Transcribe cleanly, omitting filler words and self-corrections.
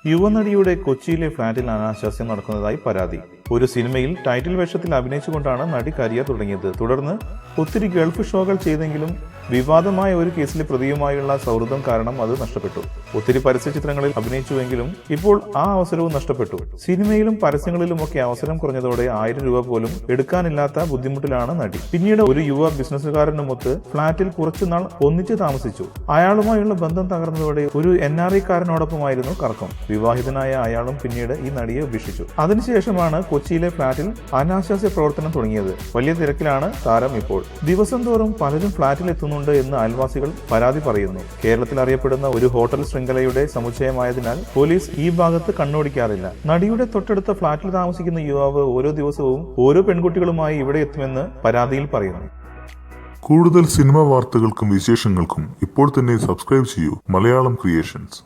യുവനടിയുടെ കൊച്ചിയിലെ ഫ്ളാറ്റിൽ അനാശാസ്യം നടക്കുന്നതായി പരാതി. ഒരു സിനിമയിൽ ടൈറ്റിൽ വേഷത്തിൽ അഭിനയിച്ചുകൊണ്ടാണ് നടി കരിയർ തുടങ്ങിയത്. തുടർന്ന് ഒത്തിരി ഗൾഫ് ഷോകൾ ചെയ്തെങ്കിലും വിവാദമായ ഒരു കേസിലെ പ്രതിയുമായുള്ള സൗഹൃദം കാരണം അത് നഷ്ടപ്പെട്ടു. ഒത്തിരി പരസ്യ ചിത്രങ്ങളിൽ അഭിനയിച്ചുവെങ്കിലും ഇപ്പോൾ ആ അവസരവും നഷ്ടപ്പെട്ടു. സിനിമയിലും പരസ്യങ്ങളിലുമൊക്കെ അവസരം കുറഞ്ഞതോടെ 1000 രൂപ പോലും എടുക്കാനില്ലാത്ത ബുദ്ധിമുട്ടിലാണ് നടി. പിന്നീട് ഒരു യുവ ബിസിനസ്സുകാരനുമൊത്ത് ഫ്ളാറ്റിൽ കുറച്ചുനാൾ ഒന്നിച്ച് താമസിച്ചു. അയാളുമായുള്ള ബന്ധം തകർന്നതോടെ ഒരു NRI കാരനോടൊപ്പമായിരുന്നു കറക്കം. വിവാഹിതനായ അയാളും പിന്നീട് ഈ നടിയെ ഉപേക്ഷിച്ചു. അതിനുശേഷമാണ് കൊച്ചിയിലെ ഫ്ളാറ്റിൽ അനാശാസ്യ പ്രവർത്തനം തുടങ്ങിയത്. വലിയ തിരക്കിലാണ് താരം ഇപ്പോൾ. ദിവസം തോറും പലരും ഫ്ളാറ്റിൽ എത്തുന്നുണ്ട് എന്ന് അയൽവാസികൾ പരാതി പറയുന്നു. കേരളത്തിൽ അറിയപ്പെടുന്ന ഒരു ഹോട്ടൽ ശൃംഖലയുടെ സമുച്ചയമായതിനാൽ പോലീസ് ഈ ഭാഗത്ത് കണ്ണോടിക്കാറില്ല. നടിയുടെ തൊട്ടടുത്ത ഫ്ളാറ്റിൽ താമസിക്കുന്ന യുവാവ് ഓരോ ദിവസവും ഓരോ പെൺകുട്ടികളുമായി ഇവിടെ എത്തുമെന്ന് പരാതിയിൽ പറയുന്നു. കൂടുതൽ സിനിമാ വാർത്തകൾക്കും വിശേഷങ്ങൾക്കും ഇപ്പോൾ തന്നെ സബ്സ്ക്രൈബ് ചെയ്യൂ മലയാളം ക്രിയേഷൻസ്.